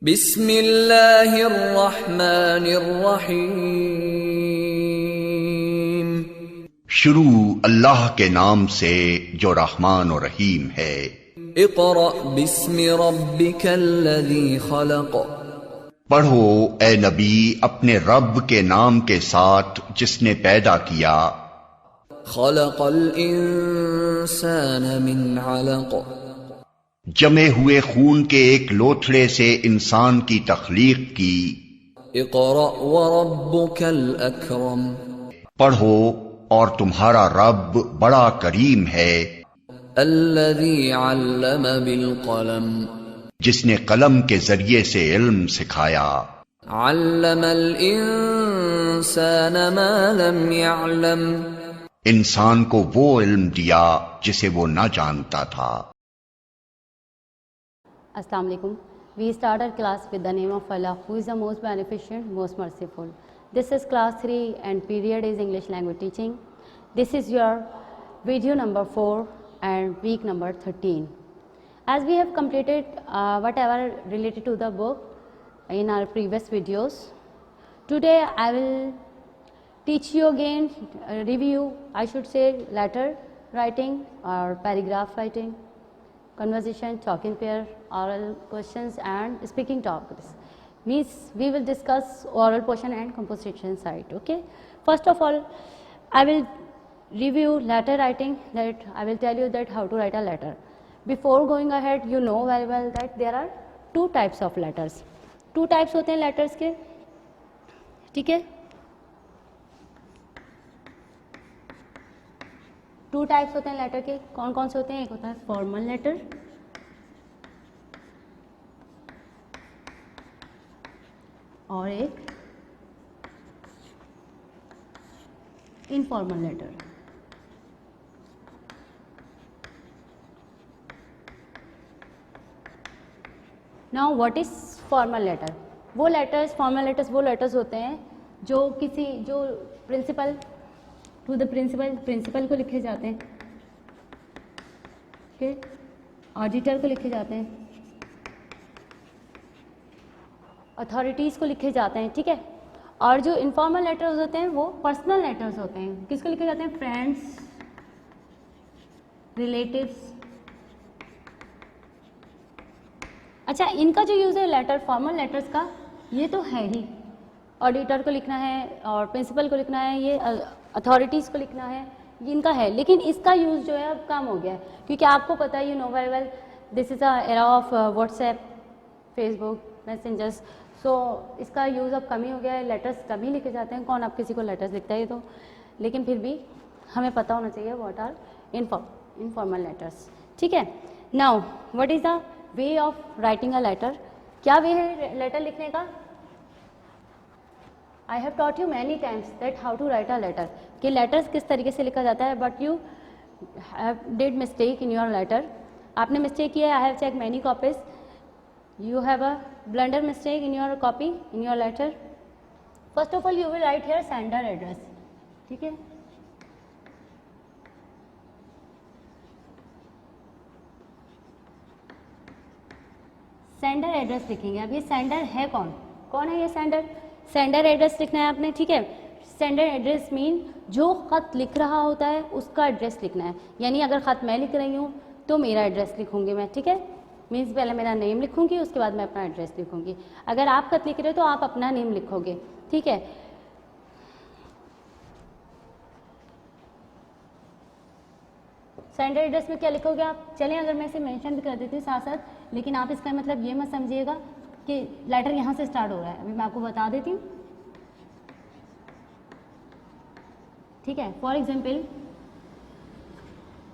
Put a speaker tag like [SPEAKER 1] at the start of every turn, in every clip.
[SPEAKER 1] बिस्मिल्लाहिर्रहमानिर्रहीम।
[SPEAKER 2] शुरू अल्लाह के नाम से जो रहमान और रहीम है।
[SPEAKER 1] इक़रा बिस्मि रब्बिकल्लज़ी खलक़।
[SPEAKER 2] पढ़ो ए नबी अपने रब के नाम के साथ जिसने पैदा किया।
[SPEAKER 1] खलक़ल इंसान मिन अलक़।
[SPEAKER 2] जमे हुए खून के एक लोथड़े से इंसान की तख्लीक की।
[SPEAKER 1] इक़रा व रब्बुकल अकरम।
[SPEAKER 2] पढ़ो और तुम्हारा रब बड़ा करीम है।
[SPEAKER 1] अल्लज़ी अल्लम बिल क़लम।
[SPEAKER 2] जिसने कलम के जरिए से इल्म सिखाया।
[SPEAKER 1] अल्लमल इंसान मा लम यअलम।
[SPEAKER 2] इंसान को वो इल्म दिया जिसे वो न जानता था।
[SPEAKER 3] Assalamu alaikum. We start our class with the name of Allah, who is the most beneficent, most merciful. This is class 3 and period is English language teaching. This is your video number 4 and week number 13. As we have completed whatever related to the book in our previous videos, today I will teach you again, review, I should say, letter writing or paragraph writing, conversation, talking pair, oral questions and speaking topics. Means we will discuss oral portion and composition side. Okay. First of all, I will review letter writing. That I will tell you that how to write a letter. Before going ahead, you know very well that there are two types of letters. Two types होते हैं letters के, ठीक है? Two types होते हैं letter के, कौन कौन से होते हैं? एक होता है फॉर्मल लेटर और एक informal letter. Now what is formal letter? वो लेटर्स, फॉर्मल लेटर्स वो लेटर्स होते हैं जो प्रिंसिपल टू द प्रिंसिपल को लिखे जाते हैं, ओके, ऑडिटर को लिखे जाते हैं, अथॉरिटीज़ को लिखे जाते हैं, ठीक है। और जो इनफॉर्मल लेटर्स होते हैं वो पर्सनल लेटर्स होते हैं। किसको लिखे जाते हैं? Friends, relatives. अच्छा, इनका जो यूज़ है लेटर, फॉर्मल लेटर्स का, ये तो है ही, ऑडिटर को लिखना है और प्रिंसिपल को लिखना है, ये अथॉरिटीज़ को लिखना है, इनका है। लेकिन इसका यूज़ जो है अब कम हो गया है, क्योंकि आपको पता है, you know very well, this is a era of WhatsApp, Facebook, messengers. So इसका यूज़ अब कम ही हो गया है, लेटर्स कम ही लिखे जाते हैं। कौन अब किसी को लेटर्स लिखता है? तो लेकिन फिर भी हमें पता होना चाहिए व्हाट आर इनफॉर्मल लेटर्स, ठीक है। Now what is the way of writing a letter? क्या वे है लेटर लिखने का? I have taught you many times that how to write a letter, कि letters किस तरीके से लिखा जाता है, but you have did mistake in your letter. आपने mistake किया है. I have checked many copies. You have a blunder mistake in your copy, in your letter. First of all, you will write here sender address, ठीक है। Sender address लिखेंगे। अब ये sender है कौन? कौन है ये सेंडर? सेंडर एड्रेस लिखना है आपने, ठीक है। सेंडर एड्रेस मीन जो ख़त लिख रहा होता है उसका एड्रेस लिखना है। यानी अगर ख़त मैं लिख रही हूँ तो मेरा एड्रेस लिखूँगी मैं, ठीक है। मीन्स पहले मेरा नेम लिखूँगी, उसके बाद मैं अपना एड्रेस लिखूँगी। अगर आप ख़त लिख रहे हो तो आप अपना नेम लिखोगे, ठीक है। सेंडर एड्रेस में क्या लिखोगे आप? चलें, अगर मैं इसे मेंशन भी कर देती हूँ साथ साथ, लेकिन आप इसका मतलब ये मत समझिएगा कि लेटर यहाँ से स्टार्ट हो रहा है। अभी मैं आपको बता देती हूँ, ठीक है। फॉर एग्जाम्पल,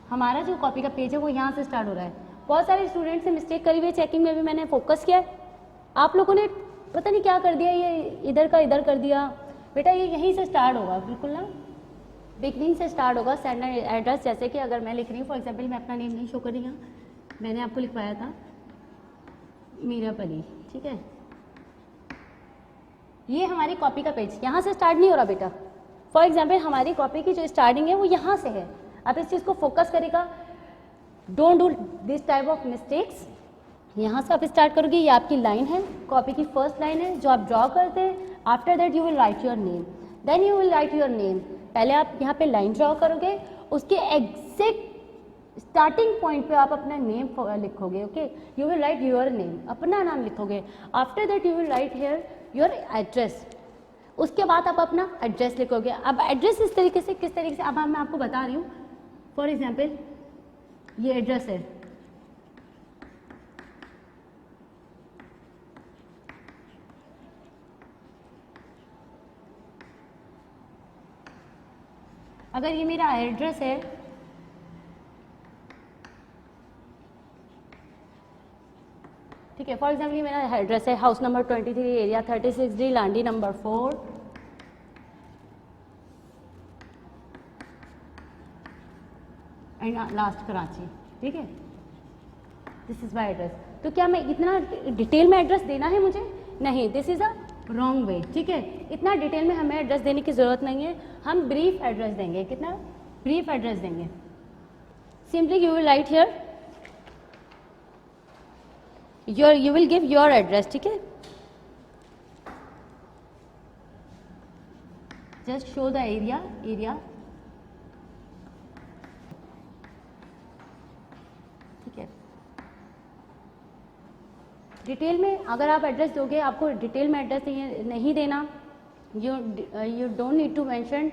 [SPEAKER 3] हमारा जो कॉपी का पेज है वो यहाँ से स्टार्ट हो रहा है। बहुत सारे स्टूडेंट्स से मिस्टेक करी हुई है, चेकिंग में भी मैंने फोकस किया है। आप लोगों ने पता नहीं क्या कर दिया, ये इधर का इधर कर दिया। बेटा ये यहीं से स्टार्ट होगा, बिल्कुल ना, बिगनिंग से स्टार्ट होगा सेंडर एड्रेस। जैसे कि अगर मैं लिख रही हूँ, फॉर एग्जाम्पल, मैं अपना नेम नहीं शो कर रही हूँ, मैंने आपको लिखवाया था मीरा परी, ठीक है। ये हमारी कॉपी का पेज यहाँ से स्टार्ट नहीं हो रहा बेटा। फॉर एग्जाम्पल, हमारी कॉपी की जो स्टार्टिंग है वो यहाँ से है। आप इस चीज़ को फोकस करेगा, don't do this type of mistakes, यहाँ से आप स्टार्ट करोगे, ये आपकी लाइन है, कॉपी की फर्स्ट लाइन है जो आप ड्रॉ करते हैं. After that you will write your name, then you will write your name. पहले आप यहाँ पे लाइन ड्रॉ करोगे, उसके एग्जैक्ट स्टार्टिंग पॉइंट पे आप अपना नेम लिखोगे. Okay, you will write your name, अपना नाम लिखोगे. After that you will write here your address. उसके बाद आप अपना एड्रेस लिखोगे. अब एड्रेस इस तरीके से, किस तरीके से, अब मैं आपको बता रही हूँ. फॉर एग्जाम्पल ये एड्रेस है, अगर ये मेरा एड्रेस है, ठीक है, फॉर एग्जाम्पल ये मेरा एड्रेस है, house number 23, area 36D, Landhi number 4, and last Karachi. ठीक है, दिस इज माई एड्रेस. तो क्या मैं इतना डिटेल में एड्रेस देना है मुझे? नहीं, this is a wrong way. ठीक है, इतना डिटेल में हमें एड्रेस देने की ज़रूरत नहीं है. हम ब्रीफ एड्रेस देंगे. कितना ब्रीफ एड्रेस देंगे? Simply you will write here your, you will give your address. ठीक है, जस्ट शो द एरिया. ठीक है, डिटेल में अगर आप एड्रेस दोगे, आपको डिटेल में एड्रेस नहीं देना. You don't need to mention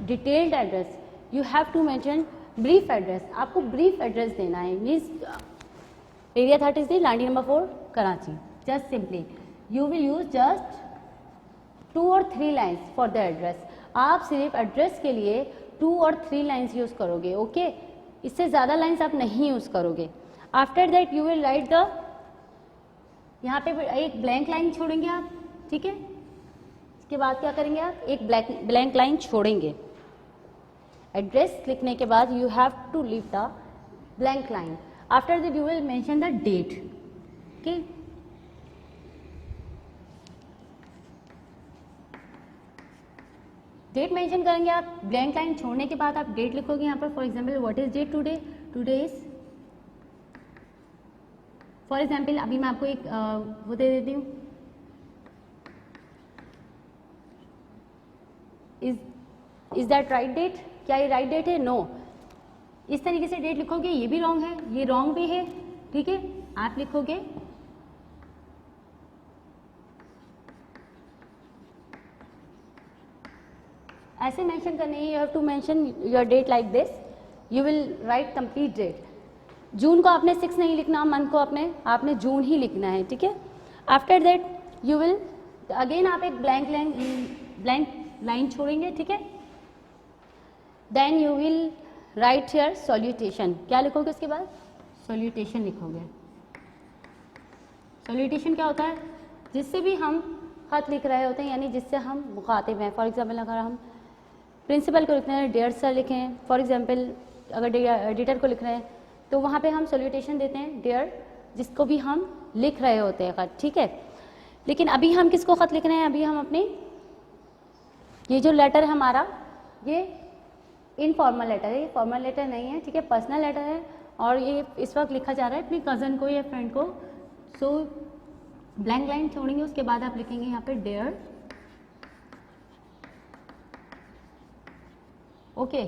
[SPEAKER 3] detailed address, you have to mention brief address. आपको ब्रीफ एड्रेस देना है. Means area 33, Landhi number 4, Karachi. Just simply you will use just 2 और 3 लाइन्स फॉर द एड्रेस. आप सिर्फ एड्रेस के लिए 2 और 3 लाइन्स यूज करोगे. ओके, इससे ज़्यादा लाइन्स आप नहीं यूज करोगे. After that you will write the, यहाँ पे एक ब्लैंक लाइन छोड़ेंगे आप. ठीक है, इसके बाद क्या करेंगे आप? एक ब्लैंक लाइन छोड़ेंगे. एड्रेस लिखने के बाद you have to leave the blank line. After that you will mention the date. Okay, date mention करेंगे आप. ब्लैंक लाइन छोड़ने के बाद आप डेट लिखोगे यहाँ पर. For example what is date today? Today is, for example अभी मैं आपको एक वो दे देती हूँ. Is that right date? क्या ये राइट डेट है? नो. इस तरीके से डेट लिखोगे. ये भी रॉन्ग है, ये रॉन्ग भी है. ठीक है, आप लिखोगे ऐसे मेंशन करने. You have to mention your date like this. You will write complete date. June को आपने 6 नहीं लिखना, मंथ को आपने जून ही लिखना है. ठीक है, after that you will again आप एक ब्लैंक लाइन छोड़ेंगे. ठीक है, then you will write here salutation. क्या लिखोगे उसके बाद? सॉल्यूटेशन लिखोगे. सॉल्यूटेशन क्या होता है? जिससे भी हम खत लिख रहे होते हैं, यानी जिससे हम मुखातिब हैं. फॉर एग्जाम्पल अगर हम प्रिंसिपल को लिख रहे हैं, डियर सर लिखें. फॉर एग्जाम्पल अगर एडिटर को लिख रहे हैं तो वहाँ पे हम सॉल्यूटेशन देते हैं डियर, जिसको भी हम लिख रहे होते हैं खत. ठीक है, लेकिन अभी हम किसको खत लिख रहे हैं? अभी हम अपने, ये जो लेटर है हमारा, ये इनफॉर्मल लेटर है, ये फॉर्मल लेटर नहीं है. ठीक है, पर्सनल लेटर है और ये इस वक्त लिखा जा रहा है अपनी कज़न को या फ्रेंड को. सो ब्लैंक लाइन छोड़ेंगे, उसके बाद आप लिखेंगे यहाँ पे डियर. ओके,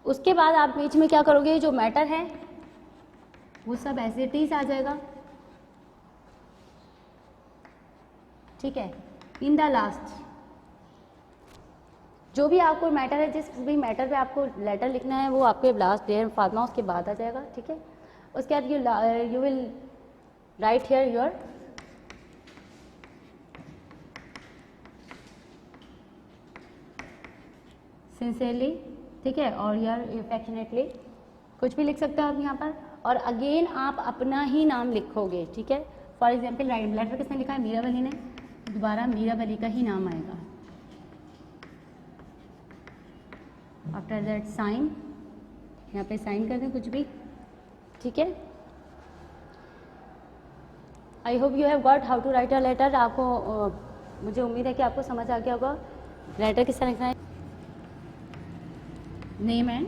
[SPEAKER 3] उसके बाद आप बीच में क्या करोगे? जो मैटर है वो सब एज इट इज आ जाएगा. ठीक है, इन द लास्ट जो भी आपको मैटर है, जिस भी मैटर पे आपको लेटर लिखना है, वो आपके लास्ट डियर फातिमा उसके बाद आ जाएगा. ठीक है, उसके बाद you will write here your sincerely. ठीक है, और योर अफेक्शनेटली, कुछ भी लिख सकते हो आप यहाँ पर. और अगेन आप अपना ही नाम लिखोगे. ठीक है, फॉर एग्जाम्पल राइट लेटर किसने लिखा है? मीरावली ने. दोबारा मीरावली का ही नाम आएगा. आफ्टर दैट साइन, यहाँ पे साइन कर दें कुछ भी. ठीक है, I hope you have got how to write a letter. आपको मुझे उम्मीद है कि आपको समझ आ गया होगा लेटर किस तरह लिखना है. Name and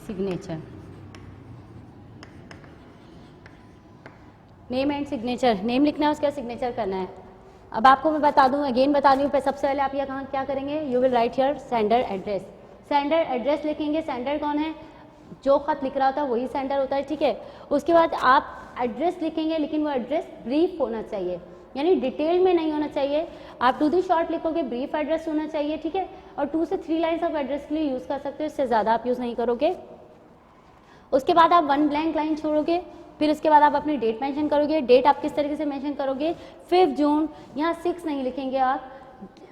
[SPEAKER 3] signature. Name and signature, name लिखना है, उसके बाद सिग्नेचर करना है। अब आपको मैं बता दूं, अगेन बता दूं, सबसे पहले आप यहाँ क्या करेंगे, you will write here sender address. Sender address लिखेंगे, सेंडर कौन है, जो खत लिख रहा होता है वही सेंडर होता है, ठीक है। उसके बाद आप एड्रेस लिखेंगे, लेकिन वो एड्रेस ब्रीफ होना चाहिए, यानी डिटेल में नहीं होना चाहिए। आप टू दी शॉर्ट लिखोगे, ब्रीफ एड्रेस होना चाहिए, ठीक है। और 2 से 3 लाइन्स आप एड्रेस के लिए यूज़ कर सकते हो, इससे ज़्यादा आप यूज़ नहीं करोगे। उसके बाद आप 1 ब्लैंक लाइन छोड़ोगे, फिर उसके बाद आप अपनी डेट मेंशन करोगे। डेट आप किस तरीके से मेंशन करोगे, 5 जून, यहाँ 6 नहीं लिखेंगे, आप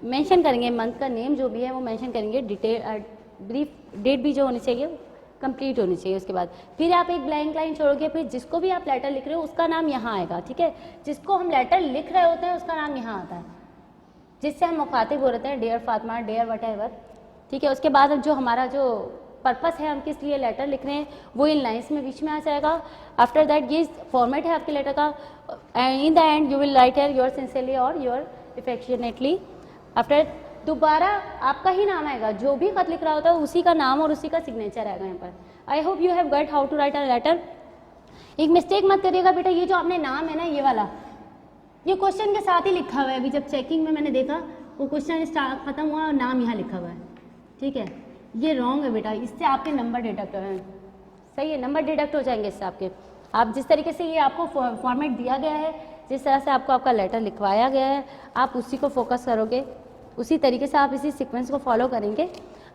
[SPEAKER 3] मेंशन करेंगे मंथ का नेम जो भी है वो मेंशन करेंगे। डिटेल ब्रीफ डेट भी जो होनी चाहिए कंप्लीट होनी चाहिए। उसके बाद फिर आप एक ब्लैंक लाइन छोड़ोगे, फिर जिसको भी आप लेटर लिख रहे हो उसका नाम यहाँ आएगा, ठीक है। जिसको हम लेटर लिख रहे होते हैं उसका नाम यहाँ आता है, जिससे हम मुखातिब हो रहे हैं, डियर फातिमा, डियर वटएवर, ठीक है। उसके बाद जो हमारा जो पर्पस है, हम किस लिए लेटर लिख रहे हैं, वो इन लाइन्स में बीच में आ जाएगा। आफ्टर दैट ये फॉर्मेट है आपके लेटर का। In the end you will write here your sincerely और योर अफेक्शनेटली। आफ्टर दोबारा आपका ही नाम आएगा, जो भी खत लिख रहा होता है उसी का नाम और उसी का सिग्नेचर आएगा यहाँ पर। I hope you have got how to write a letter. एक मिस्टेक मत करिएगा बेटा, ये जो आपने नाम है ना, ये वाला, ये क्वेश्चन के साथ ही लिखा हुआ है। अभी जब चेकिंग में मैंने देखा, वो क्वेश्चन खत्म हुआ और नाम यहाँ लिखा हुआ है, ठीक है। ये रॉन्ग है बेटा, इससे आपके नंबर डिडक्ट हैं, सही है, नंबर डिडक्ट हो जाएंगे इससे आपके। आप जिस तरीके से ये आपको फॉर्मेट दिया गया है, जिस तरह से आपको आपका लेटर लिखवाया गया है, आप उसी को फोकस करोगे, उसी तरीके से आप इसी सीक्वेंस को फॉलो करेंगे,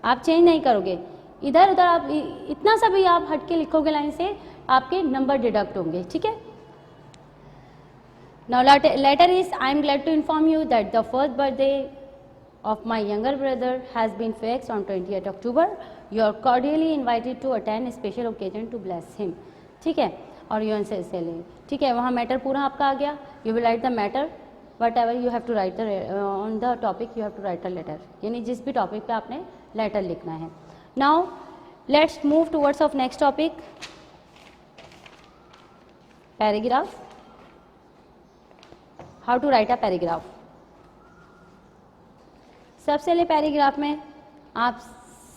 [SPEAKER 3] आप चेंज नहीं करोगे। इधर उधर आप इतना सा भी आप हट के लिखोगे लाइन से, आपके नंबर डिडक्ट होंगे, ठीक है। Now letter is, I am glad to inform you that the first birthday of my younger brother has been fixed on 20th October. You are cordially invited to attend a special occasion to bless him. ठीक है, और you answer से ले, ठीक है। वहाँ matter पूरा आपका आ गया। You will write the matter whatever you have to write on the topic, you have to write a letter, यानी जिस भी टॉपिक पे आपने लेटर लिखना है। Now let's move towards of next topic, paragraph. How to write a paragraph. सबसे पहले paragraph में आप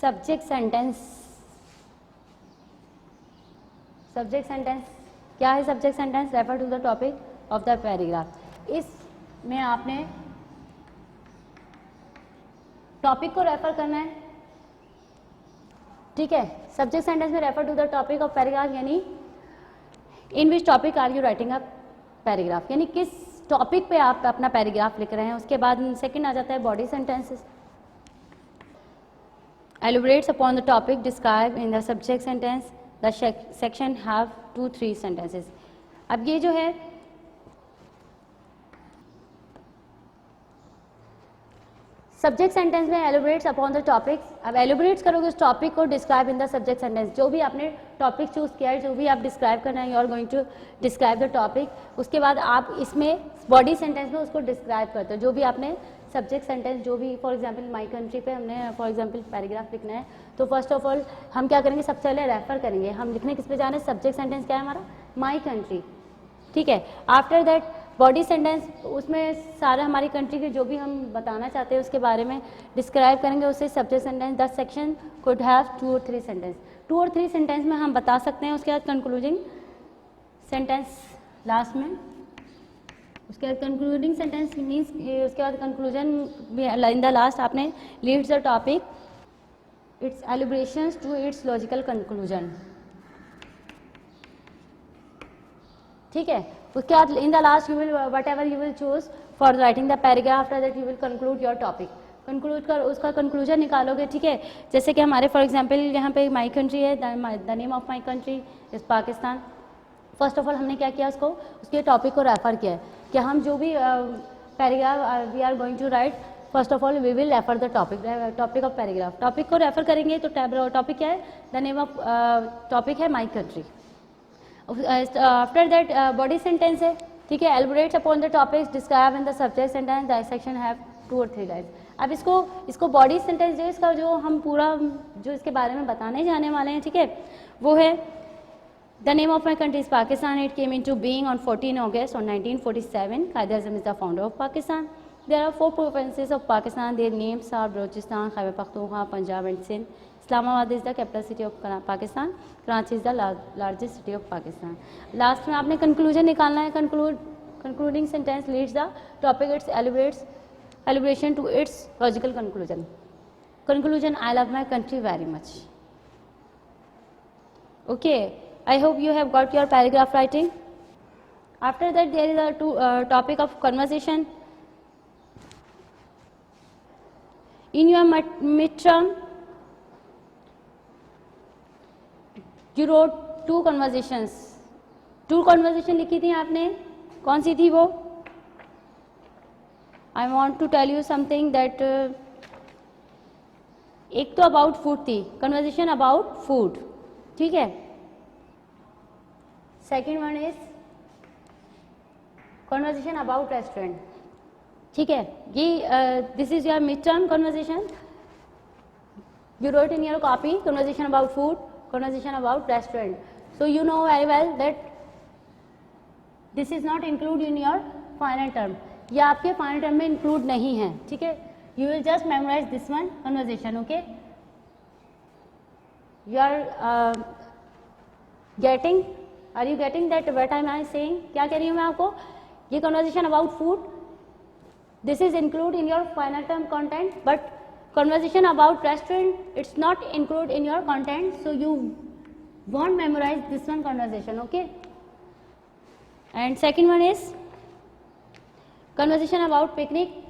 [SPEAKER 3] सब्जेक्ट सेंटेंस क्या है subject sentence, refer to the topic of the paragraph. इसमें आपने टॉपिक को रेफर करना है, ठीक है। सब्जेक्ट सेंटेंस में refer to the topic of paragraph, यानी in which topic are you writing a paragraph, यानी किस टॉपिक पे आप अपना पैराग्राफ लिख रहे हैं। उसके बाद सेकंड आ जाता है body sentences, elaborates upon the topic described in the subject sentence. The section have 2-3 sentences. अब ये जो है सब्जेक्ट सेंटेंस में elaborates upon the topics, अब elaborates करोगे उस टॉपिक को, describe in the subject sentence, जो भी आपने टॉपिक चूज किया है, जो भी आप डिस्क्राइब करना है, you are going to describe the topic. उसके बाद आप इसमें बॉडी सेंटेंस में उसको डिस्क्राइब करते हो, जो भी आपने सब्जेक्ट सेंटेंस, जो भी फॉर एग्जांपल माई कंट्री पे हमने फॉर एग्जांपल पैराग्राफ लिखना है, तो फर्स्ट ऑफ ऑल हम क्या करेंगे, सबसे पहले रेफर करेंगे, हम लिखने किस पे जा रहे हैं, सब्जेक्ट सेंटेंस क्या है हमारा, माई कंट्री, ठीक है। आफ्टर दैट बॉडी सेंटेंस, उसमें सारा हमारी कंट्री के जो भी हम बताना चाहते हैं उसके बारे में डिस्क्राइब करेंगे, उससे subject sentence. The section could have 2 or 3 sentence, 2 और 3 सेंटेंस में हम बता सकते हैं। उसके बाद कंक्लूडिंग सेंटेंस लास्ट में, उसके बाद कंक्लूडिंग सेंटेंस मीन्स उसके बाद कंक्लूजन इन द लास्ट आपने leads the topic its elaborations to its logical conclusion, ठीक है। उसके बाद in the last you will whatever you will choose for writing the paragraph, after that you will conclude your topic, conclude कर उसका conclusion निकालोगे, ठीक है। जैसे कि हमारे फॉर एग्जांपल यहाँ पे माई कंट्री है, the name of my country is Pakistan. First of all हमने क्या किया, उसके टॉपिक को रेफर किया है कि हम जो भी paragraph we are going to write, first of all we will refer the topic of paragraph. Topic को रेफर करेंगे तो टॉपिक क्या है, द नेम ऑफ टॉपिक है my country. After that body sentence है, ठीक है। Elaborates upon the topics describe in the subject sentence, the section have 2 or 3 lines. अब इसको बॉडी सेंटेंस जो इसका जो हम पूरा जो इसके बारे में बताने जाने वाले हैं, ठीक है, वो है the name of my country is Pakistan, it came into being on 14 August 1947, Quaid Azam is the founder of Pakistan. There are 4 provinces of Pakistan, their names are Balochistan, Khyber Pakhtunkhwa, Punjab and Sindh। Islamabad is the capital city of Pakistan, Karachi is the largest city of Pakistan. Last में आपने conclusion निकालना है। Concluding sentence leads the topic its elaboration to its logical conclusion. Conclusion, I love my country very much. Okay, I hope you have got your paragraph writing. After that, there is a topic of conversation. In your midterm, you wrote 2 conversations. 2 conversation लिखी थी आपने, कौन सी थी वो? I want to tell you something that एक तो about food थी, conversation about food, ठीक है। Second one is conversation about restaurant, ठीक है। ये this is your mid term conversation, you wrote in your copy conversation about food, conversation about restaurant. So you know very well that this is not include in your final term, ये आपके final term में include नहीं है, ठीक है। You will just memorize this one conversation, okay? You are getting? Are you getting that what am I saying? क्या कह रही हूँ मैं आपको? ये conversation about food, this is include in your final term content, but conversation about restaurant, it's not include in your content, so you won't memorize this one conversation, okay? And second one is conversation about picnic.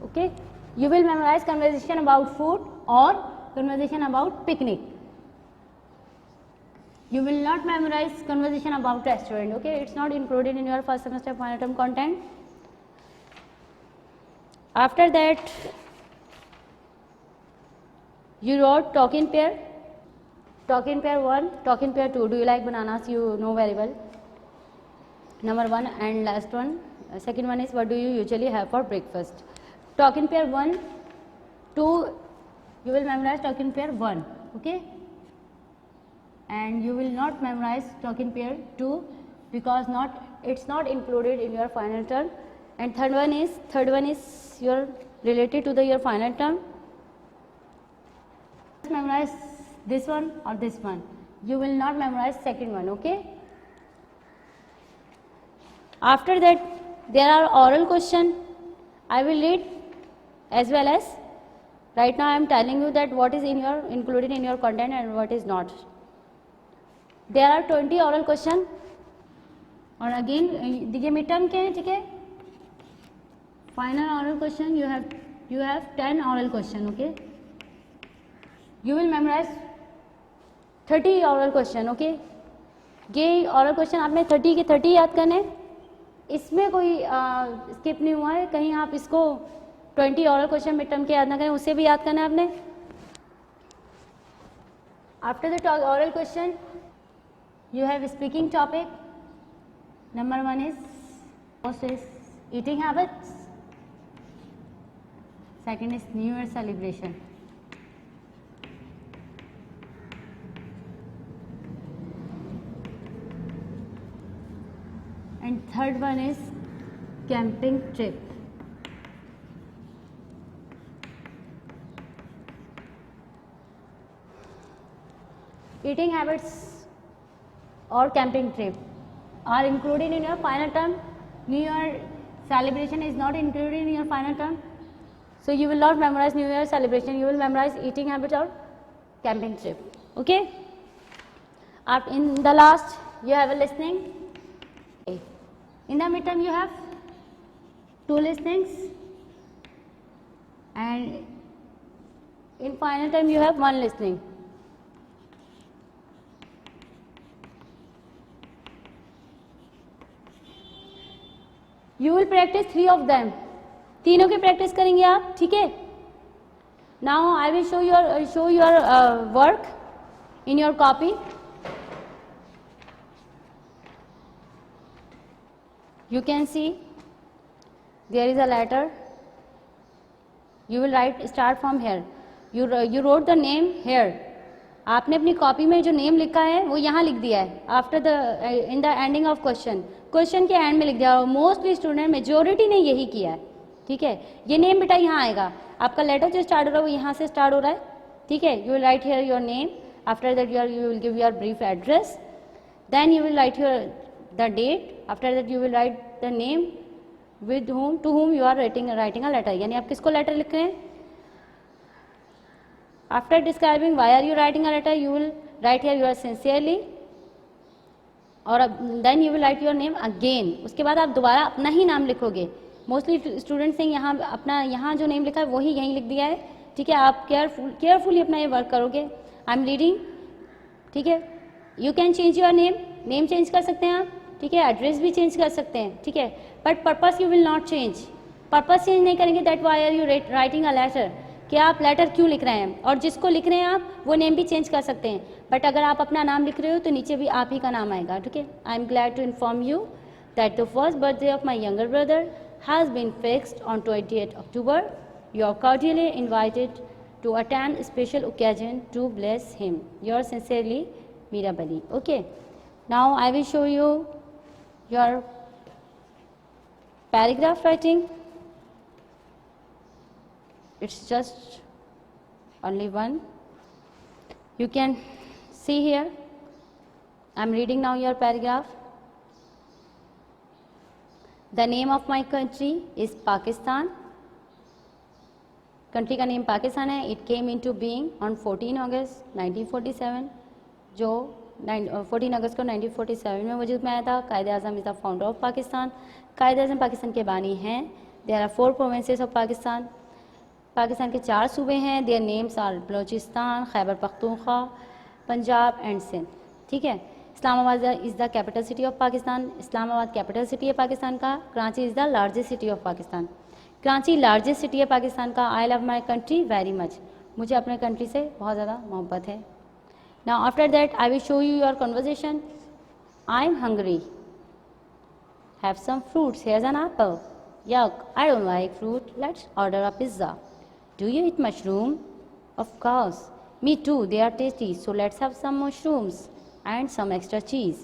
[SPEAKER 3] Okay, you will memorize conversation about food or conversation about picnic. You will not memorize conversation about restaurant, okay? It's not included in your first semester final term content. After that, you wrote talk in pair. Talk in pair 1, talk in pair 2. Do you like bananas? You know very well. Number 1 and last one. Second one is what do you usually have for breakfast? Talk in pair 1, 2, you will memorize talk in pair 1, okay? And you will not memorize talk in pair 2 because it's not included in your final term. And third one is your related to your final term. Memorize this one or this one. You will not memorize second one, okay? After that, there are oral question. I will read. As well as right now I am telling you that what is included in your content and what is not. There are 20 oral question और again ये mid term के हैं, ठीक है। Final oral question you have 10 oral question, okay. You will memorize 30 oral question, okay. ये oral question आपने 30 के 30 याद करने, इसमें कोई स्किप नहीं हुआ है कहीं। आप इसको 20 oral question मिड टर्म के याद ना करें, उससे भी याद करना है आपने। After the oral question you have speaking topic. Number 1 is most is eating habits. Second is New Year celebration. And third one is camping trip. Eating habits or camping trip are included in your final term. New Year celebration is not included in your final term, so you will not memorize New Year celebration. You will memorize eating habits or camping trip, okay. In the last you have a listening. In the midterm you have 2 listenings, and in final term you have 1 listening. You will practice 3 of them. तीनों की practice करेंगे आप, ठीक है। Now I will show your work in your copy. You can see there is a letter. You will write start from here. You wrote the name here. आपने अपनी copy में जो नेम लिखा है वो यहाँ लिख दिया है after the in the ending of question के एंड में लिख दिया। और मोस्टली स्टूडेंट मेजोरिटी ने यही किया है, ठीक है। ये नेम बेटा यहाँ आएगा, आपका लेटर जो स्टार्ट हो रहा है वो यहाँ से स्टार्ट हो रहा है, ठीक है. You will write here your name. After that you will give your brief address. Then you will write the date. After that you will write the name with whom to whom you are writing a letter. यानी आप किसको letter लिख रहे हैं. After describing why are you writing a letter, you will write here yours sincerely. और then you will write your name again. उसके बाद आप दोबारा अपना ही नाम लिखोगे. मोस्टली स्टूडेंट्स ने यहाँ जो नेम लिखा है वही यहीं लिख दिया है. ठीक है, आप केयरफुली अपना ये वर्क करोगे. I am reading. ठीक है, you can change your name change कर सकते हैं आप. ठीक है, एड्रेस भी चेंज कर सकते हैं. ठीक है, but purpose you will not change. Purpose change नहीं करेंगे. That why are you writing a letter, कि आप लेटर क्यों लिख रहे हैं. और जिसको लिख रहे हैं आप वो नेम भी चेंज कर सकते हैं. बट अगर आप अपना नाम लिख रहे हो तो नीचे भी आप ही का नाम आएगा. ठीक है. I am glad to inform you that the first birthday of my younger brother has been fixed on 28 October. You are cordially invited to attend a special occasion to bless him. Yours sincerely, Mirabali. Okay. Now I will show you your paragraph writing. It's just only one. You can see here. I'm reading now your paragraph. The name of my country is Pakistan. Country का name Pakistan है. It came into being on 14 August 1947, जो 14 अगस्त को 1947 में वजूद में आया था. Quaid Azam is the founder of Pakistan. Quaid Azam Pakistan के बानी हैं. There are 4 provinces of Pakistan. Pakistan के 4 सूबे हैं. Their names are Balochistan, Khyber Pakhtunkhwa, Punjab and Sindh. ठीक है. Islamabad is the capital city of Pakistan. Islamabad capital city है पाकिस्तान का. Karachi is the largest city of Pakistan. Karachi largest city है पाकिस्तान का. I love my country very much. मुझे अपने कंट्री से बहुत ज़्यादा मोहब्बत है. Now after that I will show you your conversation. I am hungry. Have some fruits. Here's an apple. Yuck, I don't like fruit. Let's order a pizza. Do you eat mushroom? Of course. Me too. They are tasty. So let's have some mushrooms and some extra cheese.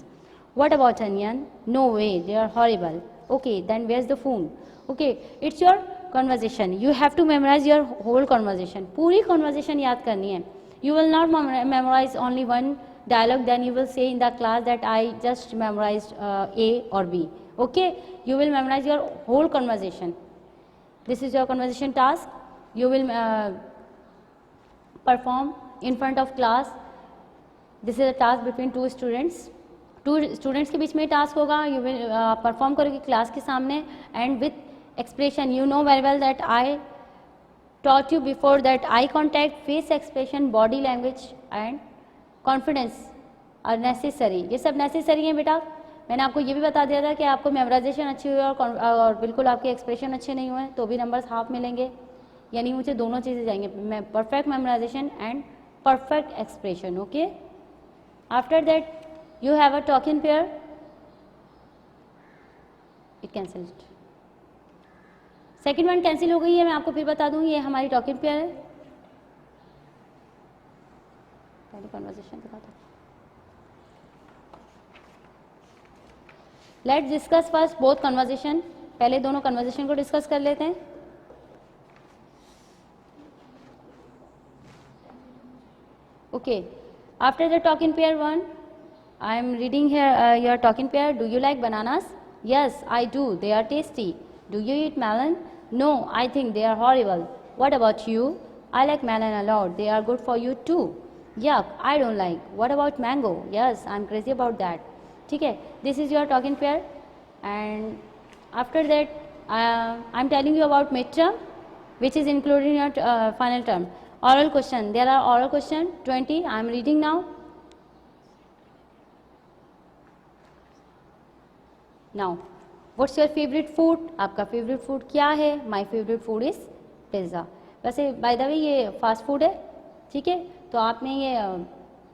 [SPEAKER 3] What about onion? No way, they are horrible. Okay, then where's the phone? Okay, it's your conversation. You have to memorize your whole conversation. पूरी conversation याद करनी है. You will not memorize only one dialogue, then you will say in the class that I just memorized A or B. Okay, you will memorize your whole conversation. This is your conversation task. You will perform in front of class. This is a task between 2 students. 2 students के बीच में task होगा. You will perform करोगे class के सामने and with expression. You know very well that I taught you before that eye contact, face expression, body language and confidence are necessary. ये सब necessary हैं बेटा. मैंने आपको ये भी बता दिया था कि आपको मेमोराइजेशन अच्छी हुई और बिल्कुल आपके एक्सप्रेशन अच्छे नहीं हुए तो भी नंबर्स हाफ मिलेंगे. यानी मुझे दोनों चीज़ें जाएंगे, perfect memorisation and perfect expression. Okay. After that, you have a talking pair. It cancelled. Second one cancel हो गई है. मैं आपको फिर बता दूँ, ये हमारी talking pair है. पहले conversation दिखा दो. Let's discuss first both conversation. पहले दोनों conversation को discuss कर लेते हैं. Okay. After the talking pair 1, I am reading here your talking pair. Do you like bananas? Yes, I do. They are tasty. Do you eat melon? No, I think they are horrible. What about you? I like melon a lot. They are good for you too. Yuck, I don't like. What about mango? Yes, I am crazy about that. ठीक है. This is your talking pair. And after that, I am telling you about midterm, which is included in your final term. Oral question. There are oral question 20. I am reading now. Now, what's your favorite food? आपका favorite food क्या है? My favorite food is pizza. वैसे by the way ये fast food है. ठीक है. तो आपने ये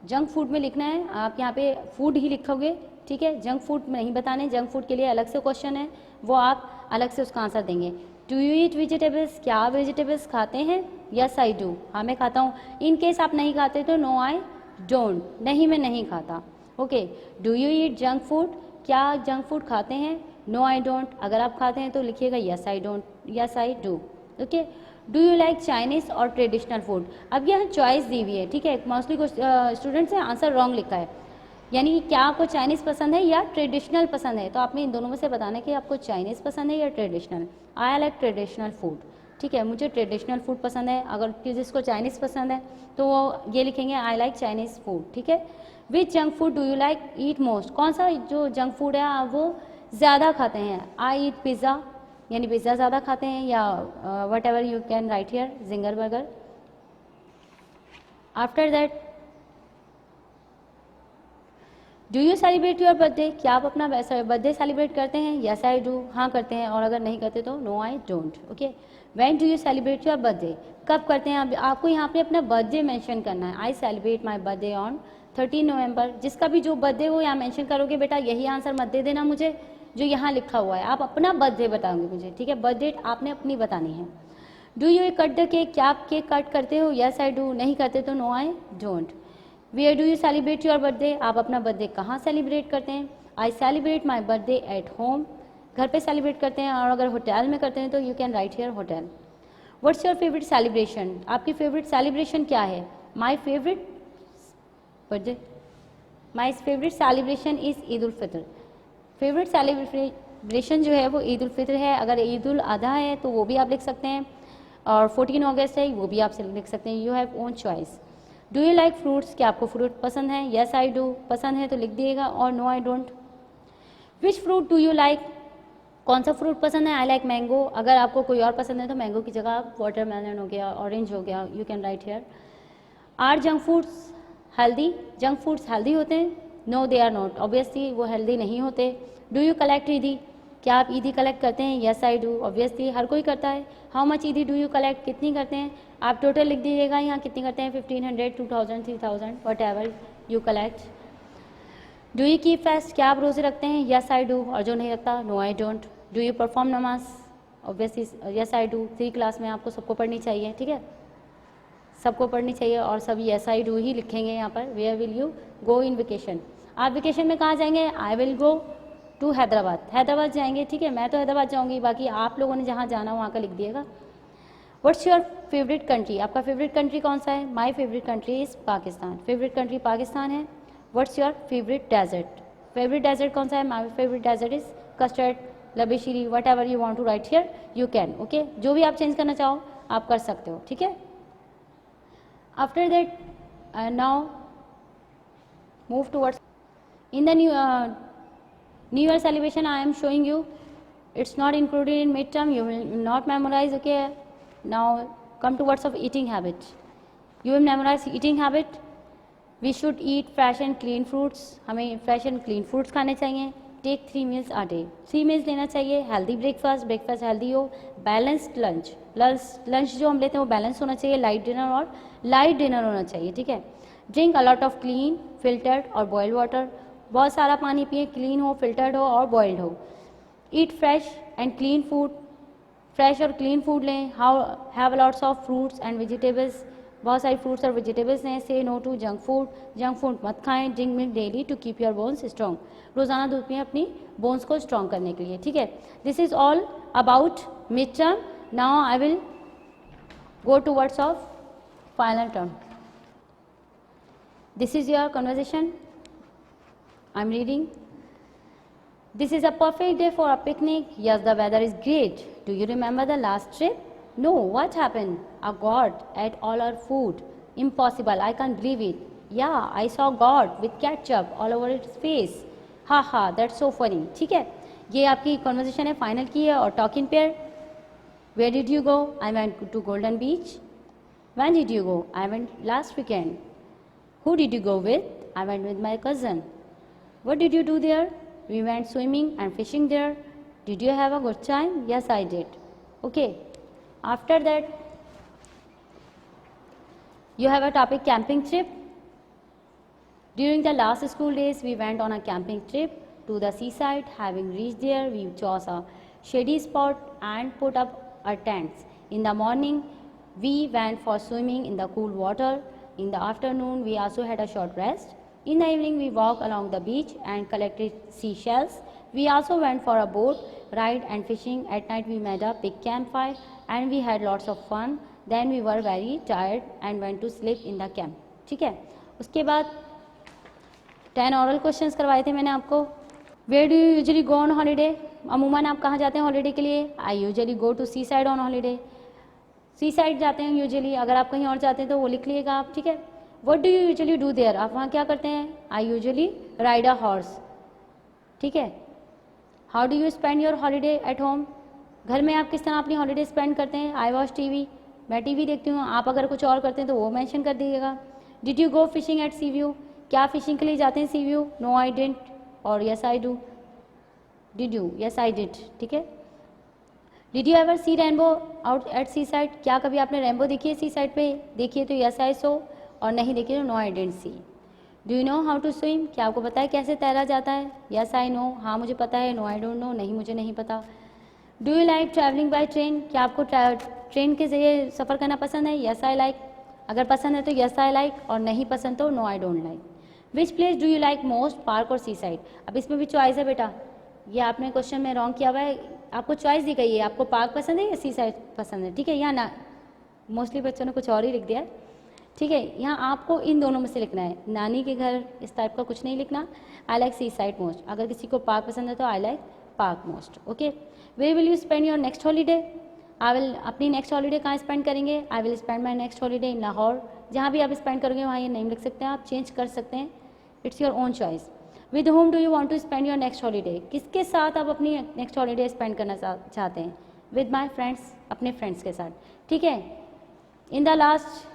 [SPEAKER 3] जंक फूड में लिखना है. आप यहाँ पे फूड ही लिखोगे. ठीक है. जंक फूड नहीं बताने. जंक फूड के लिए अलग से क्वेश्चन है, वो आप अलग से उसका आंसर देंगे. Do you eat vegetables? क्या आप वेजिटेबल्स खाते हैं? Yes I do. हाँ मैं खाता हूँ. इन केस आप नहीं खाते तो नो आई डोंट. नहीं मैं नहीं खाता. Okay. Do you eat junk food? क्या जंक फूड खाते हैं? No I don't. अगर आप खाते हैं तो लिखिएगा yes I don't, yes I do. Okay, do you like Chinese और ट्रेडिशनल फूड। अब यहाँ चॉइस दी हुई है, ठीक है, मोस्टली कुछ स्टूडेंट्स ने आंसर रॉन्ग लिखा है, यानी क्या आपको चाइनीज़ पसंद है या ट्रेडिशनल पसंद है, तो आपने इन दोनों में से बताना है कि आपको चाइनीज़ पसंद है या traditional. I like traditional food, ठीक है, मुझे ट्रेडिशनल फूड पसंद है। अगर जिसको चाइनीज़ पसंद है तो वो ये लिखेंगे आई लाइक चाइनीज़ फूड, ठीक है। Which junk food do you like eat most, कौन सा जो जंक फूड है आप वो ज़्यादा खाते हैं। आई ईट पिज़्ज़ा, यानी पिज़्ज़ा ज़्यादा खाते हैं, या what ever you can write here, ginger burger. After that, do you celebrate your birthday, क्या आप अपना बर्थडे सेलिब्रेट करते हैं। यस आई डू, हाँ करते हैं, और अगर नहीं करते तो no I don't. Okay, when do you celebrate your birthday, कब करते हैं। आपको यहाँ पे अपना बर्थडे मेंशन करना है। आई सेलिब्रेट माई बर्थडे ऑन 13 नवंबर। जिसका भी जो बर्थडे हो यहाँ मेंशन करोगे। बेटा यही आंसर मत दे देना मुझे जो यहाँ लिखा हुआ है, आप अपना बर्थडे बताओगे मुझे, ठीक है, बर्थ डेट आपने अपनी बतानी है। Do you cut the cake, क्या आप केक कट करते हो। यस आई डू, नहीं करते तो no I don't. Where do you celebrate your birthday, आप अपना बर्थडे कहाँ सेलिब्रेट करते हैं। I celebrate my birthday at home, घर पे सेलिब्रेट करते हैं, और अगर होटल में करते हैं तो you can write here hotel. What's your favourite celebration, आपकी फेवरेट सेलिब्रेशन क्या है। My favourite birthday, my favourite celebration is Eid ul Fitr. Favourite celebration जो है वो ईद उल फितर है। अगर ईद उल अधा है तो वो भी आप लिख सकते हैं, और 14 अगस्त है वो भी आप लिख सकते हैं। You have own choice. Do you like fruits, क्या आपको फ्रूट पसंद है। यस आई डू, पसंद है तो लिख दिएगा, और no I don't. Which fruit do you like, कौन सा फ्रूट पसंद है। आई लाइक मैंगो, अगर आपको कोई और पसंद है तो मैंगो की जगह आप वाटरमेलन हो गया, ऑरेंज हो गया, you can write here. Are junk foods healthy, junk foods healthy होते हैं। No they are not, obviously वो हेल्दी नहीं होते। डू यू कलेक्ट ईदी, क्या आप ईदी कलेक्ट करते हैं। यस आई डू, ऑब्वियसली हर कोई करता है। हाउ मच ईदी डू यू कलेक्ट, कितनी करते हैं। आप टोटल लिख दीजिएगा यहाँ कितनी करते हैं, 1500, 2000, 3000, what ever you collect. Do you keep fast, क्या आप रोज़े रखते हैं। यस आई डू, और जो नहीं रखता no I don't. Do you perform namaz, obviously yes I do. 3 class में आपको सबको पढ़नी चाहिए, ठीक है, सबको पढ़नी चाहिए, और सभी यस आई डू ही लिखेंगे यहाँ पर। Where will you go in vacation, आप वेकेशन में कहाँ जाएंगे। I will go to Hyderabad, Hyderabad जाएंगे, ठीक है, मैं तो हैदराबाद जाऊँगी, बाकी आप लोगों ने जहाँ जाना वहाँ का लिख दिएगा। व्हाट्स योर फेवरेट कंट्री, आपका फेवरेट कंट्री कौन सा है। My favourite country is Pakistan, favourite country Pakistan है। What's your favourite dessert, favourite dessert कौन सा है। My favourite dessert is custard, लबेशीरी, whatever you want to write here you can. Okay, जो भी आप चेंज करना चाहो आप कर सकते हो, ठीक है। After that now move towards in the New Year celebration. I am showing you, it's not included in midterm, you will not memorize. Okay, now come to words of eating habit. You will memorize eating habit. We should eat fresh and clean fruits, हमें fresh and clean fruits खाने चाहिए। Take 3 meals a day, 3 meals लेना चाहिए। Healthy breakfast, breakfast healthy हो। Balanced lunch, lunch जो हम लेते हैं वो बैलेंस होना चाहिए। Light dinner और light dinner होना चाहिए, ठीक है। Drink a lot of clean, filtered और boiled water, बहुत सारा पानी पिए, क्लीन हो, फिल्टर्ड हो और बॉइल्ड हो। Eat fresh and clean food, fresh और क्लीन फूड लें। Have lots of fruits and vegetables, बहुत सारी फ्रूट्स और वेजिटेबल्स लें। Say no to junk food, junk food मत खाएं। Drink milk daily to keep your bones strong, रोज़ाना दूध पिएं अपनी बोन्स को स्ट्रॉन्ग करने के लिए, ठीक है। This is all about mid term. Now I will go to words of final term. This is your conversation, I'm reading. This is a perfect day for a picnic. Yes, the weather is great. Do you remember the last trip? No, what happened? A god ate all our food. Impossible, I can't believe it. Yeah, I saw God with ketchup all over its face. Ha ha, that's so funny. ठीक है, ये आपकी conversation है, final की है। और talk in pair. Where did you go? I went to Golden Beach. When did you go? I went last weekend. Who did you go with? I went with my cousin. What did you do there? We went swimming and fishing there. Did you have a good time? Yes, I did. Okay. After that, you have a topic camping trip. During the last school days, we went on a camping trip to the seaside. Having reached there, we chose a shady spot and put up our tents. In the morning, we went for swimming in the cool water. In the afternoon, we also had a short rest. In the evening, we walked along the beach and collected seashells. We also went for a boat ride and fishing. At night we made a big campfire and we had lots of fun. Then we were very tired and went to sleep in the camp. ठीक है, उसके बाद 10 ऑरल questions करवाए थे मैंने आपको. Where do you usually go on holiday? अमूमन आप कहाँ जाते हैं हॉलीडे के लिए? I usually go to seaside on holiday. Seaside जाते हैं यूजली. अगर आप कहीं और जाते हैं तो वो लिख लीजिएगा आप. ठीक है, what do you usually do their? आप वहाँ क्या करते हैं? I usually ride a horse. ठीक है. How do you spend your holiday eight home? घर में आप किस तरह अपनी हॉलीडे स्पेंड करते हैं? I watch TV. मैं टीवी देखती हूँ. आप अगर कुछ और करते हैं तो वो मेंशन कर दीजिएगा. Did you go fishing at sea view? क्या फिशिंग के लिए जाते हैं sea view? No I didn't और yes I do. Did you? Yes I did. ठीक है. Did you ever see rainbow out at seaside? क्या कभी आपने रेनबो देखी है सी साइड पे? देखिए तो यस आई सो और नहीं देखिए तो no I didn't see. Do you know how to swim? क्या आपको पता है कैसे तैरा जाता है? Yes I know. हाँ मुझे पता है. No I don't know. नहीं मुझे नहीं पता. Do you like travelling by train? क्या आपको ट्रेन के जरिए सफ़र करना पसंद है? Yes I like. अगर पसंद है तो यस आई लाइक और नहीं पसंद तो no I don't like. Which place do you like most, park और सी साइड? अब इसमें भी चॉइस है बेटा. ये आपने क्वेश्चन में रॉन्ग किया हुआ है. आपको चॉइस दी गई है. आपको पार्क पसंद है या सी साइड पसंद है? ठीक है. यहाँ ना मोस्टली बच्चों ने कुछ और ही लिख दिया है. ठीक है. यहाँ आपको इन दोनों में से लिखना है. नानी के घर इस टाइप का कुछ नहीं लिखना. I like seaside most. अगर किसी को पार्क पसंद है तो I like park most. Okay. Where will you spend your next holiday? I will अपनी नेक्स्ट हॉलीडे कहाँ स्पेंड करेंगे? I will spend my next holiday in Lahore. जहाँ भी आप स्पेंड करोगे वहाँ ये नेम लिख सकते हैं. आप चेंज कर सकते हैं. It's your own choice. With whom do you want to spend your next holiday? किसके साथ आप अपनी नेक्स्ट हॉलीडे स्पेंड करना चाहते हैं? With my friends. अपने फ्रेंड्स के साथ. ठीक है. इन the last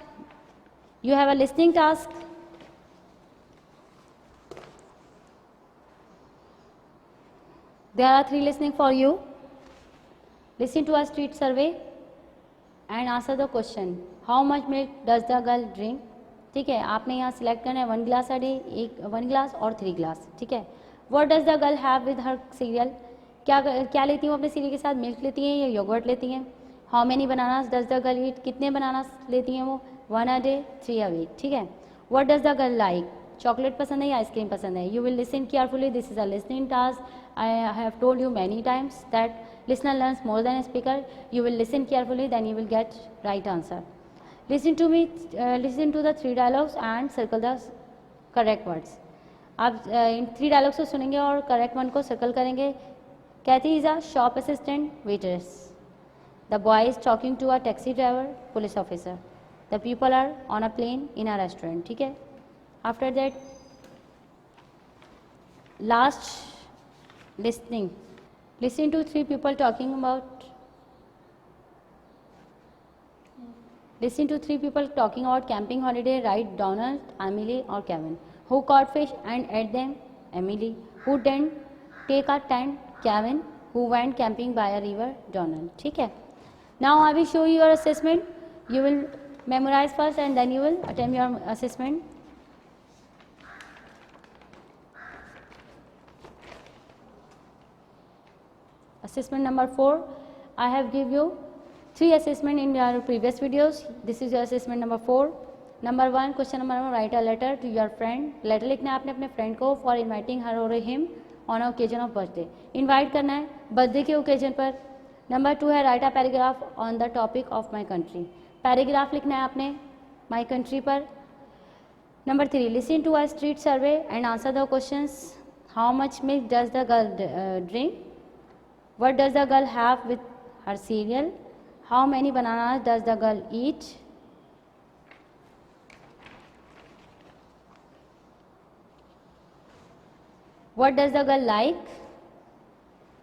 [SPEAKER 3] you have a listening task. There are 3 listening for you. Listen to a street survey and answer the question. How much milk does the girl drink? ठीक है. आपने यहाँ select करना है 1 glass a day, 1 glass और 3 glass. ठीक है. What does the girl have with her cereal? क्या लेती हैं वो अपने सीरियल के साथ? मिल्क लेती हैं या योगर्ट लेती हैं? How many bananas does the girl eat? कितने बनानास लेती हैं वो? 1 a day, 3 a week. ठीक है. What does the girl like? Chocolate पसंद है या आइसक्रीम पसंद है? You will listen carefully. This is a listening task. I have told you many times that listener learns more than a speaker. You will listen carefully, then you will get right answer. Listen to me. Listen to the 3 dialogues and circle the correct words. आप इन 3 dialogues को सुनेंगे और correct one को circle करेंगे. Kathy is a shop assistant, waitress. The boy is talking to a taxi driver, police officer. The people are on a plane in a restaurant. ठीक है. After that, last listening. Listen to 3 people talking about. Listen to 3 people talking about camping holiday. Write Donald, Emily or Kevin. Who caught fish and ate them? Emily. Who didn't take a tent? Kevin. Who went camping by a river? Donald. ठीक है. Now I will show you your assessment. You will memorize first and then you will attempt your assessment. Assessment number 4. I have give you 3 assessment in your previous videos. This is your assessment number 4. Number 1, question number 1, write a letter to your friend. Letter लिखना है आपने अपने friend को for inviting her or him on occasion of birthday. Invite करना है birthday के occasion पर. Number 2 है write a paragraph on the topic of my country. पैराग्राफ लिखना है आपने माई कंट्री पर. Number 3, listen to a street survey and answer the questions. How much milk does the girl drink? What does the girl have with her cereal? How many bananas does the girl eat? What does the girl like?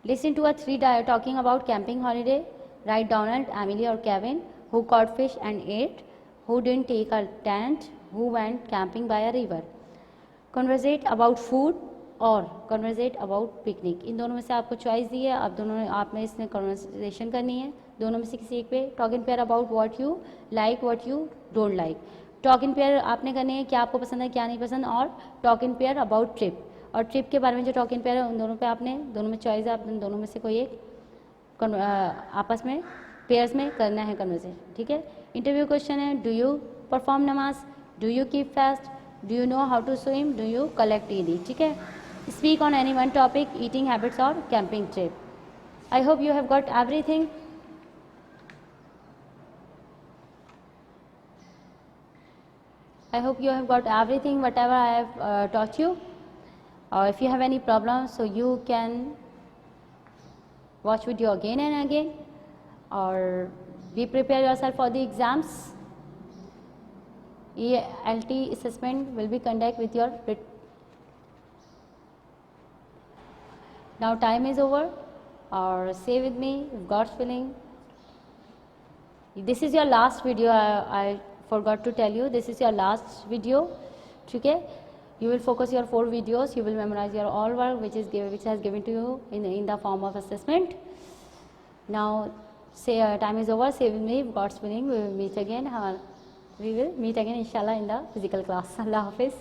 [SPEAKER 3] Listen to a 3 talking about camping holiday. Write Donald, Emily or Kevin. Who caught fish and ate? Who didn't take a tent? Who went camping by a river? Conversate about food और conversate about picnic. इन दोनों में से आपको choice दी है. आप दोनों आप में इसमें कन्वर्सेशन करनी है. दोनों में से किसी एक पे. Talk in pair about what you like, what you don't like. Talk in pair आपने करनी है क्या आपको पसंद है क्या नहीं पसंद. और talk in pair about trip. और ट्रिप के बारे में जो टॉक इन पेयर है उन दोनों पे आपने दोनों में चॉइस है. आप दोनों में से कोई एक आपस में पेयर्स में करना है कन्वर्सेशन. ठीक है. इंटरव्यू क्वेश्चन है डू यू परफॉर्म नमाज, do you keep fast, do you know how to swim, do you collect ईदी. ठीक है. speak on any one topic, eating habits or camping trip. I hope you have got everything. I hope you have got everything whatever I have taught you. If you have any problems, so you can watch video again and again, or be prepare yourself for the exams. ELT assessment will be conducted with your now time is over, or say with me, if God's willing. This is your last video. I forgot to tell you, this is your last video. Okay, you will focus your 4 videos. You will memorize your all work which has given to you in the form of assessment. Now say time is over. Say with me, if God's willing, we will meet again. We will meet again inshallah in the physical class. Allah Hafiz.